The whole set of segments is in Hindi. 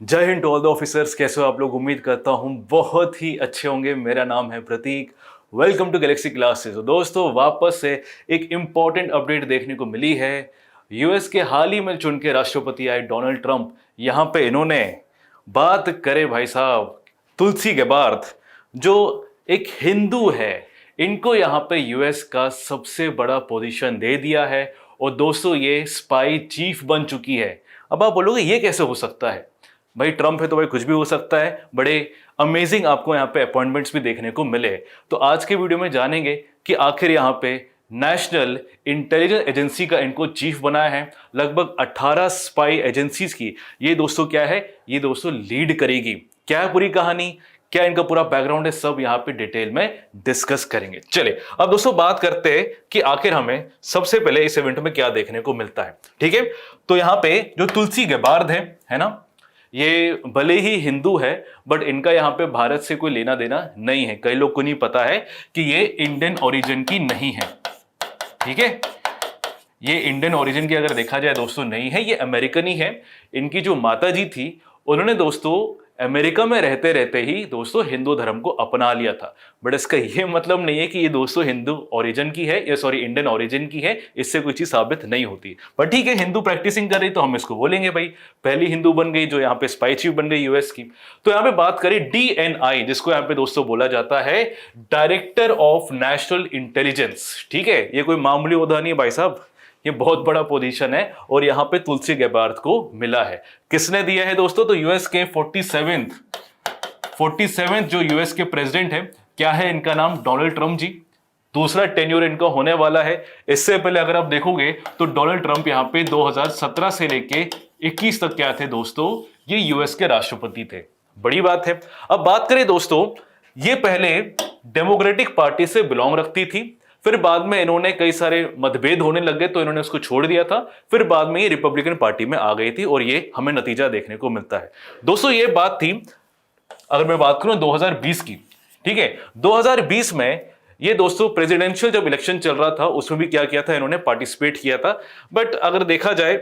जय हिंद टू ऑल द ऑफिसर्स। कैसे हो आप लोग? उम्मीद करता हूँ बहुत ही अच्छे होंगे। मेरा नाम है Prateek. Welcome to Galaxy Classes. दोस्तों, वापस से एक इम्पॉर्टेंट अपडेट देखने को मिली है। यूएस के हाल ही में चुन के राष्ट्रपति आए डोनाल्ड ट्रंप, यहाँ पे इन्होंने बात करे भाई साहब तुलसी गेबार्ड, जो एक हिंदू है, इनको यहाँ पे यूएस का सबसे बड़ा पोजीशन दे दिया है। और दोस्तों, ये स्पाई चीफ बन चुकी है। अब आप बोलोगे ये कैसे हो सकता है? भाई ट्रम्प है तो भाई कुछ भी हो सकता है। बड़े अमेजिंग आपको यहाँ पे अपॉइंटमेंट्स भी देखने को मिले। तो आज के वीडियो में जानेंगे कि आखिर यहाँ पे नेशनल इंटेलिजेंस एजेंसी का इनको चीफ बनाया है। लगभग 18 स्पाई एजेंसीज की ये दोस्तों क्या है, ये दोस्तों लीड करेगी। क्या है पूरी कहानी, क्या इनका पूरा बैकग्राउंड है, सब यहाँ पे डिटेल में डिस्कस करेंगे। चलिए अब दोस्तों बात करते हैं कि आखिर हमें सबसे पहले इस इवेंट में क्या देखने को मिलता है। ठीक है, तो यहाँ पे जो तुलसी गेबार्ड है ना, ये भले ही हिंदू है बट इनका यहाँ पे भारत से कोई लेना देना नहीं है। कई लोग को नहीं पता है कि ये इंडियन ओरिजिन की नहीं है। ठीक है, ये इंडियन ओरिजिन की अगर देखा जाए दोस्तों नहीं है, ये अमेरिकन ही है। इनकी जो माता जी थी उन्होंने दोस्तों अमेरिका में रहते रहते ही दोस्तों हिंदू धर्म को अपना लिया था। बट इसका ये मतलब नहीं है कि ये दोस्तों हिंदू ओरिजिन की है या सॉरी इंडियन ओरिजिन की है। इससे कोई चीज साबित नहीं होती। पर ठीक है, हिंदू प्रैक्टिसिंग कर रही तो हम इसको बोलेंगे भाई पहली हिंदू बन गई जो यहाँ पे स्पाई चीफ बन गई यूएस की। तो यहाँ पे बात करें डीएनआई, जिसको यहाँ पे दोस्तों बोला जाता है डायरेक्टर ऑफ नेशनल इंटेलिजेंस। ठीक है, ये कोई मामूली ओहदा नहीं है भाई साहब, ये बहुत बड़ा पोजीशन है और यहां पे तुलसी गेबार्ड को मिला है। किसने दिया है दोस्तों? तो यूएस के 47th जो यूएस के प्रेसिडेंट है, क्या है इनका नाम? डोनाल्ड ट्रंप जी। दूसरा टेन्योर इनका होने वाला है। इससे पहले अगर आप देखोगे तो डोनाल्ड ट्रंप यहां पे 2017 से लेके 21 तक क्या थे दोस्तों, ये यूएस के राष्ट्रपति थे। बड़ी बात है। अब बात करें दोस्तों, ये पहले डेमोक्रेटिक पार्टी से बिलोंग रखती थी, फिर बाद में इन्होंने कई सारे मतभेद होने लग गए तो इन्होंने उसको छोड़ दिया था। फिर बाद में ये रिपब्लिकन पार्टी में आ गई थी और ये हमें नतीजा देखने को मिलता है। दोस्तों ये बात थी, अगर मैं बात करूं 2020 की। ठीक है, 2020 में ये दोस्तों प्रेसिडेंशियल जब इलेक्शन चल रहा था उसमें भी क्या किया था, इन्होंने पार्टिसिपेट किया था। बट अगर देखा जाए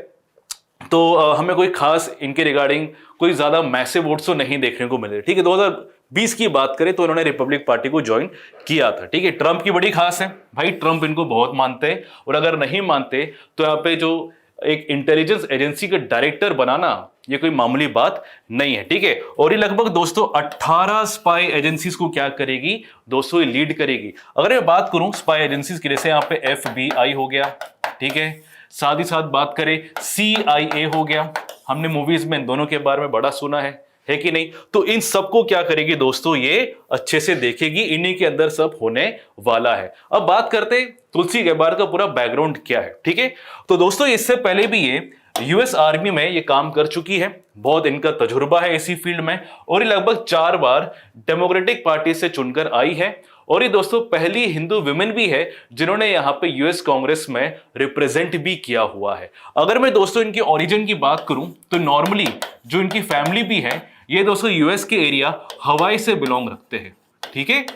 तो हमें कोई खास इनके रिगार्डिंग कोई ज्यादा मैसिव वोट्स तो नहीं देखने को मिले। ठीक है, 2020 की बात करें तो इन्होंने रिपब्लिक पार्टी को ज्वाइन किया था। ठीक है, ट्रंप की बड़ी खास है भाई, ट्रंप इनको बहुत मानते हैं और अगर नहीं मानते तो यहाँ पे जो एक इंटेलिजेंस एजेंसी का डायरेक्टर बनाना ये कोई मामूली बात नहीं है। ठीक है, और ये लगभग दोस्तों 18 स्पाई एजेंसीज को क्या करेगी दोस्तों, ये लीड करेगी। अगर मैं बात करूं स्पाई एजेंसीज की, जैसे यहाँ पे FBI हो गया, ठीक है, साथ ही साथ बात करें CIA हो गया, हमने मूवीज में इन दोनों के बारे में बड़ा सुना है कि नहीं? तो इन सबको क्या करेगी दोस्तों, ये अच्छे से देखेगी, इन्हीं के अंदर सब होने वाला है। अब बात करते तुलसी गेबार्ड का पूरा बैकग्राउंड क्या है। ठीक है, तो दोस्तों इससे पहले भी ये यूएस आर्मी में ये काम कर चुकी है, बहुत इनका तजुर्बा है इसी फील्ड में, और ये लगभग 4 बार डेमोक्रेटिक पार्टी से चुनकर आई है। और ये दोस्तों पहली हिंदू विमेन भी है जिन्होंने यहाँ पे यूएस कांग्रेस में रिप्रेजेंट भी किया हुआ है। अगर मैं दोस्तों इनकी ओरिजिन की बात करूं तो नॉर्मली जो इनकी फैमिली भी है, ये दोस्तों यूएस के एरिया हवाई से बिलोंग रखते हैं। ठीक है,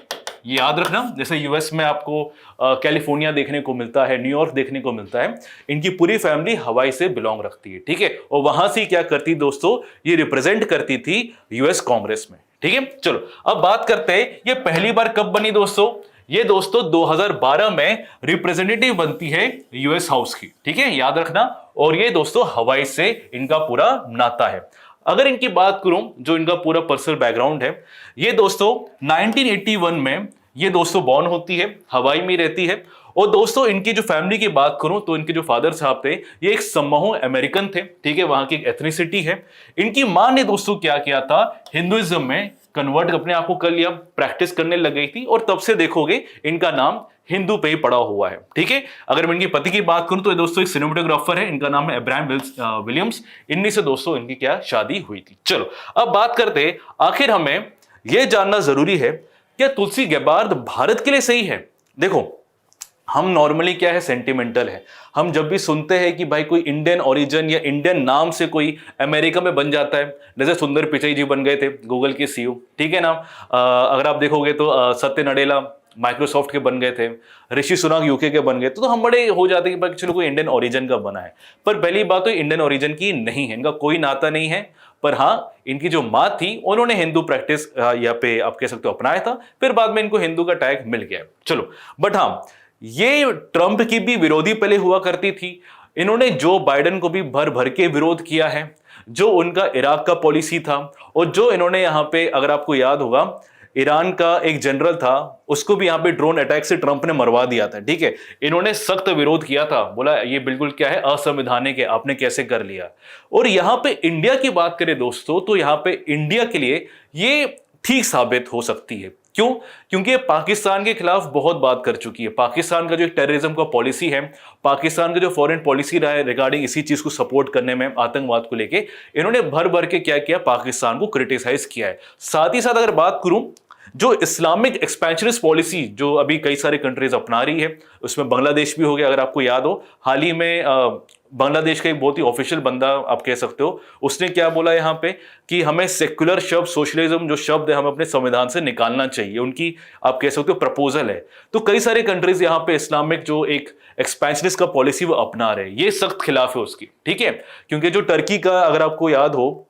ये याद रखना, जैसे यूएस में आपको कैलिफोर्निया देखने को मिलता है, न्यूयॉर्क देखने को मिलता है, इनकी पूरी फैमिली हवाई से बिलोंग रखती है। ठीक है, और वहां से क्या करती दोस्तों, ये रिप्रेजेंट करती थी यूएस कांग्रेस में। ठीक है, चलो अब बात करते हैं ये पहली बार कब बनी दोस्तों। ये दोस्तों 2012 में रिप्रेजेंटेटिव बनती है यूएस हाउस की। ठीक है, याद रखना, और ये दोस्तों हवाई से इनका पूरा नाता है। अगर इनकी बात करूं जो इनका पूरा पर्सनल बैकग्राउंड है, ये दोस्तों 1981 में ये दोस्तों बॉर्न होती है, हवाई में रहती है। और दोस्तों इनकी जो फैमिली की बात करूं तो इनके जो फादर साहब थे ये एक समूह अमेरिकन थे। ठीक है, वहां की एक एथनिसिटी है। इनकी मां ने दोस्तों क्या किया था, हिंदुइज्म में कन्वर्ट अपने आप को कर लिया, प्रैक्टिस करने लग गई थी, और तब से देखोगे इनका नाम हिंदू पे ही पड़ा हुआ है। ठीक है, अगर मैं इनके पति की बात करूं तो ये दोस्तों एक सिनेमेटोग्राफर है, इनका नाम है अब्राहम विलियम्स। इन्हीं से दोस्तों इनकी क्या शादी हुई थी। चलो अब बात करते, आखिर हमें यह जानना जरूरी है क्या तुलसी गेबार्ड भारत के लिए सही है। देखो हम नॉर्मली क्या है, सेंटिमेंटल है। हम जब भी सुनते हैं कि भाई कोई इंडियन ओरिजिन या इंडियन नाम से कोई अमेरिका में बन जाता है, जैसे सुंदर पिचाई जी बन गए थे गूगल के CEO। ठीक है ना, अगर आप देखोगे तो सत्य नडेला माइक्रोसॉफ्ट के बन गए थे, ऋषि सुनाक यूके के बन गए, तो हम बड़े हो जाते हैं कि चलो कोई इंडियन ओरिजिन का बना है। पर पहली बात तो इंडियन ओरिजिन की नहीं है, इनका कोई नाता नहीं है। पर हाँ, इनकी जो माँ थी उन्होंने हिंदू प्रैक्टिस यहाँ पे आप कह सकते हो अपनाया था, फिर बाद में इनको हिंदू का टैग मिल गया। चलो, बट हाँ, ये ट्रंप की भी विरोधी पहले हुआ करती थी। इन्होंने जो बाइडेन को भी भर भर के विरोध किया है, जो उनका इराक का पॉलिसी था, और जो इन्होंने यहाँ पे, अगर आपको याद होगा, ईरान का एक जनरल था, उसको भी यहाँ पे ड्रोन अटैक से ट्रंप ने मरवा दिया था। ठीक है, इन्होंने सख्त विरोध किया था, बोला ये बिल्कुल क्या है, असंवैधानिक है, आपने कैसे कर लिया। और यहाँ पे इंडिया की बात करें दोस्तों, तो यहाँ पे इंडिया के लिए ये ठीक साबित हो सकती है। क्यों? क्योंकि ये पाकिस्तान के खिलाफ बहुत बात कर चुकी है। पाकिस्तान का जो एक टेररिज्म का पॉलिसी है, पाकिस्तान का जो फॉरेन पॉलिसी रहा है रिगार्डिंग इसी चीज को सपोर्ट करने में, आतंकवाद को लेके, इन्होंने भर भर के क्या किया, पाकिस्तान को क्रिटिसाइज किया है। साथ ही साथ अगर बात करूं, जो इस्लामिक एक्सपेंशनिस्ट पॉलिसी जो अभी कई सारे कंट्रीज अपना रही है, उसमें बांग्लादेश भी हो गया। अगर आपको याद हो, हाल ही में बांग्लादेश का एक बहुत ही ऑफिशियल बंदा आप कह सकते हो, उसने क्या बोला यहाँ पे कि हमें सेक्युलर शब्द, सोशलिज्म जो शब्द है, हमें अपने संविधान से निकालना चाहिए। उनकी आप कह सकते हो प्रपोजल है। तो कई सारे कंट्रीज यहाँ पे इस्लामिक जो एक एक्सपेंशनिस्ट का पॉलिसी वो अपना रहे, ये सख्त खिलाफ है उसकी। ठीक है, क्योंकि जो टर्की का, अगर आपको याद हो,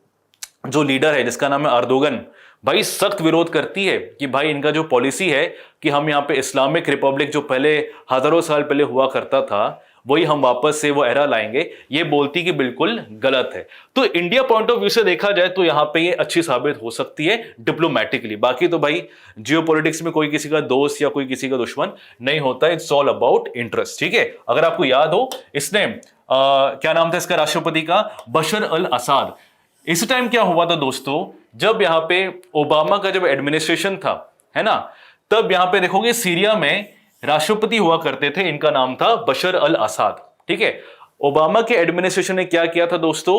जो लीडर है जिसका नाम है अर्दोगन, भाई सख्त विरोध करती है कि भाई इनका जो पॉलिसी है कि हम यहाँ पे इस्लामिक रिपब्लिक जो पहले हजारों साल पहले हुआ करता था, वही हम वापस से वो एरा लाएंगे, ये बोलती कि बिल्कुल गलत है। तो इंडिया पॉइंट ऑफ व्यू से देखा जाए तो यहाँ पे ये अच्छी साबित हो सकती है डिप्लोमेटिकली। बाकी तो भाई जियोपॉलिटिक्स में कोई किसी का दोस्त या कोई किसी का दुश्मन नहीं होता, इट्स ऑल अबाउट इंटरेस्ट। ठीक है, अगर आपको याद हो, इसने क्या नाम था इसका राष्ट्रपति का, बशर अल असाद। इस टाइम क्या हुआ था दोस्तों, जब यहाँ पे ओबामा का जब एडमिनिस्ट्रेशन था, है ना, तब यहाँ पे देखोगे सीरिया में राष्ट्रपति हुआ करते थे, इनका नाम था बशर अल असाद। ठीक है, ओबामा के एडमिनिस्ट्रेशन ने क्या किया था दोस्तों,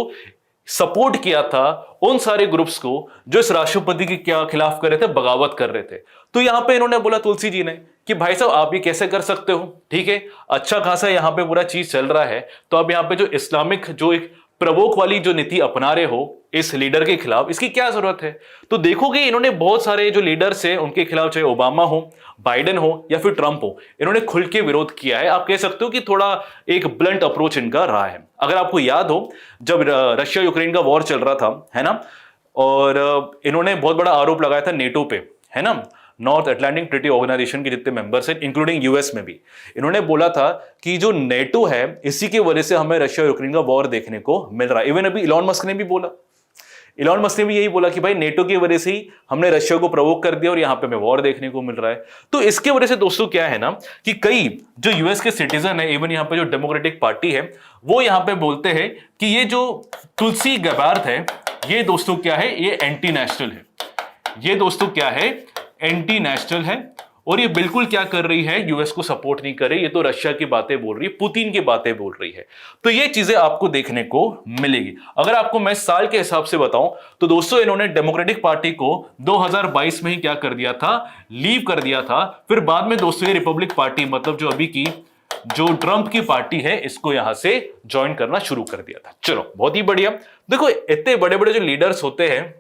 सपोर्ट किया था उन सारे ग्रुप्स को जो इस राष्ट्रपति के क्या खिलाफ कर रहे थे, बगावत कर रहे थे। तो यहां पे इन्होंने बोला, तुलसी जी ने, कि भाई साहब आप ये कैसे कर सकते हो। ठीक है, अच्छा खासा यहां पे पूरा चीज चल रहा है, तो अब यहां पे जो इस्लामिक जो एक प्रवोक वाली जो नीति अपना रहे हो इस लीडर के खिलाफ, इसकी क्या जरूरत है। तो देखोगे इन्होंने बहुत सारे जो लीडर्स हैं उनके खिलाफ, चाहे ओबामा हो, बाइडेन हो या फिर ट्रंप हो, इन्होंने खुल के विरोध किया है। आप कह सकते हो कि थोड़ा एक ब्लंट अप्रोच इनका रहा है। अगर आपको याद हो, जब रशिया यूक्रेन का वॉर चल रहा था, है ना, और इन्होंने बहुत बड़ा आरोप लगाया था नेटो पे, है ना, नॉर्थ अटलांटिक ट्रीटी ऑर्गेनाइजेशन के जितने मेंबर्स हैं, इंक्लूडिंग यूएस में भी, इन्होंने बोला था कि जो नेटो है इसी की वजह से हमें रशिया यूक्रेन का वॉर देखने को मिल रहा है। इवन अभी इलॉन मस्क ने भी बोला, इलॉन मस्क ने भी यही बोला कि भाई नेटो की वजह से ही हमने रशिया को प्रवोक कर दिया और यहां पे हमें वॉर देखने को मिल रहा है। तो इसके वजह से दोस्तों क्या है ना, कि कई जो यूएस के सिटीजन है, इवन यहां पे जो डेमोक्रेटिक पार्टी है, वो यहां पे बोलते हैं कि ये जो तुलसी गैबार्ड है, ये दोस्तों क्या है, ये एंटी नेशनल है। ये दोस्तों क्या है, एंटी नेशनल है, और ये बिल्कुल क्या कर रही है, यूएस को सपोर्ट नहीं कर रही, ये तो रशिया की बातें बोल रही है, पुतिन की बातें बोल रही है। तो ये चीजें आपको देखने को मिलेगी। अगर आपको मैं साल के हिसाब से बताऊं तो दोस्तों इन्होंने डेमोक्रेटिक पार्टी को 2022 में ही क्या कर दिया था, लीव कर दिया था। फिर बाद में दोस्तों ये रिपब्लिक पार्टी, मतलब जो अभी की जो ट्रंप की पार्टी है, इसको यहां से ज्वाइन करना शुरू कर दिया था। चलो, बहुत ही बढ़िया। देखो इतने बड़े बड़े जो लीडर्स होते हैं,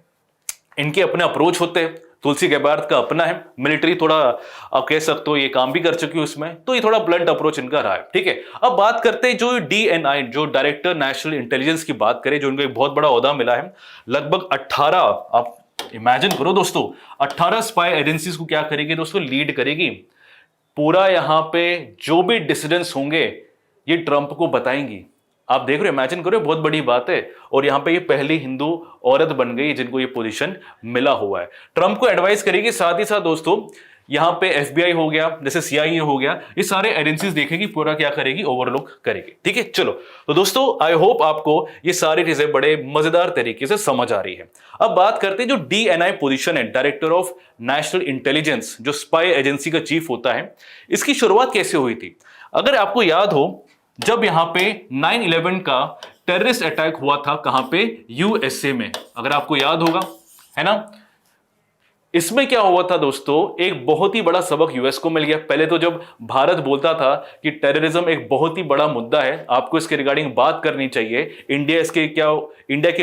इनके अपने अप्रोच होते हैं। तुलसी गैबार्ड का अपना है, मिलिट्री थोड़ा आप कह सकते हो ये काम भी कर चुकी है उसमें, तो ये थोड़ा ब्लंट अप्रोच इनका रहा है। ठीक है, अब बात करते हैं जो डीएनआई, जो डायरेक्टर नेशनल इंटेलिजेंस की बात करें, जो इनको एक बहुत बड़ा ओहदा मिला है, लगभग 18, आप इमेजिन करो दोस्तों, 18 स्पाई एजेंसीज को क्या करेगी दोस्तों, लीड करेगी। पूरा यहां पे जो भी डिसिडेंट्स होंगे ये ट्रंप को बताएंगी। आप देख रहे हो, इमेजिन करो, बहुत बड़ी बात है। और यहां पे ये पहली हिंदू औरत बन गई जिनको ये पोजीशन मिला हुआ है। ट्रंप को एडवाइस करेगी, साथ ही साथ दोस्तों यहां पे एफबीआई हो गया, जैसे सीआईए हो गया, ये सारे एजेंसीज देखेगी, पूरा क्या करेगी, ओवरलुक करेगी। ठीक है, चलो, तो दोस्तों आई होप आपको ये सारी चीजें बड़े मजेदार तरीके से समझ आ रही है। अब बात करते हैं जो डीएनआई पोजीशन है, डायरेक्टर ऑफ नेशनल इंटेलिजेंस, जो स्पाई एजेंसी का चीफ होता है, इसकी शुरुआत कैसे हुई थी। अगर आपको याद हो, जब यहां पे 9/11 का टेररिस्ट अटैक हुआ था, कहां पे, यूएसए में, अगर आपको याद होगा, है ना, इसमें क्या हुआ था दोस्तों, एक बहुत ही बड़ा सबक यूएस को मिल गया। पहले तो जब भारत बोलता था कि टेररिज्म एक बहुत ही बड़ा मुद्दा है, आपको इसके रिगार्डिंग बात करनी चाहिए, इंडिया के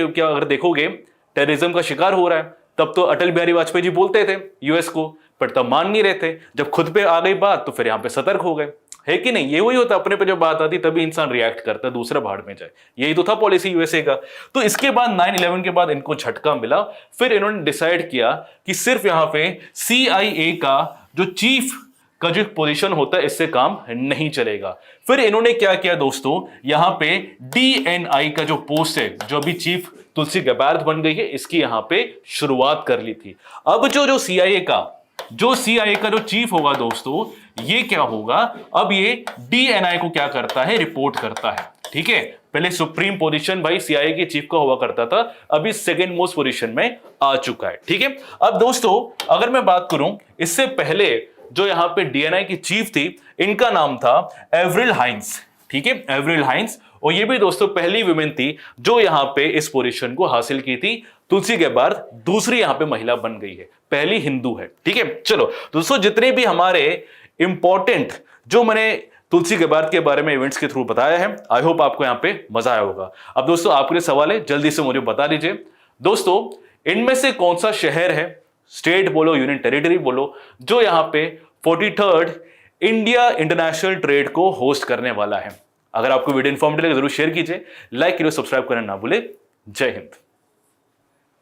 क्या अगर देखोगे टेररिज्म का शिकार हो रहा है, तब तो अटल बिहारी वाजपेयी जी बोलते थे यूएस को पर तब मान नहीं रहे थे, जब खुद पे आ गई बात तो फिर यहां पे सतर्क हो गए, है कि नहीं? ये वही होता, अपने पे जब बात आती तभी इंसान रिएक्ट करता है, दूसरा भाड़ में जाए। यही तो था पॉलिसी यूएसए का। तो इसके बाद 9/11 के बाद इनको झटका मिला, फिर इन्होंने डिसाइड किया कि सिर्फ यहां पे CIA का जो चीफ का जो पोजीशन होता है इससे काम नहीं चलेगा। फिर इन्होंने क्या किया दोस्तों, यहां पे DNI का जो पोस्ट है, जो अभी चीफ तुलसी गैबार्ड बन गई है, इसकी यहां पे शुरुआत कर ली थी। अब जो CIA का जो चीफ होगा दोस्तों, ये क्या होगा, अब ये DNI को क्या करता है, रिपोर्ट करता है। ठीक है, पहले सुप्रीम पोजीशन भाई CIA के चीफ का हुआ करता था, अभी सेकंड मोस्ट पोजीशन में आ चुका है। ठीक है, अब दोस्तों अगर मैं बात करूं, इससे पहले जो यहां पे DNI की चीफ थी, इनका नाम था एवरिल हाइंस। ठीक है, एवरिल हाइंस, और ये भी दोस्तों पहली वुमेन थी जो यहां पे इस पोजीशन को हासिल की थी। तुलसी गैबार्ड दूसरी यहां पे महिला बन गई है, पहली हिंदू है। ठीक है, चलो दोस्तों, जितने भी हमारे इंपॉर्टेंट जो मैंने तुलसी गैबार्ड के बारे में इवेंट्स के थ्रू बताया है, आई होप आपको यहां पे मजा आया होगा। अब दोस्तों आपके लिए सवाल है, जल्दी से मुझे बता दीजिए दोस्तों, इनमें से कौन सा शहर है, स्टेट बोलो, यूनियन टेरिटरी बोलो, जो यहां पे 43rd इंडिया इंटरनेशनल ट्रेड को होस्ट करने वाला है? अगर आपको वीडियो इन्फॉर्मेटिव लगे जरूर शेयर कीजिए, लाइक कीजिए, सब्सक्राइब करना ना भूले। जय हिंद।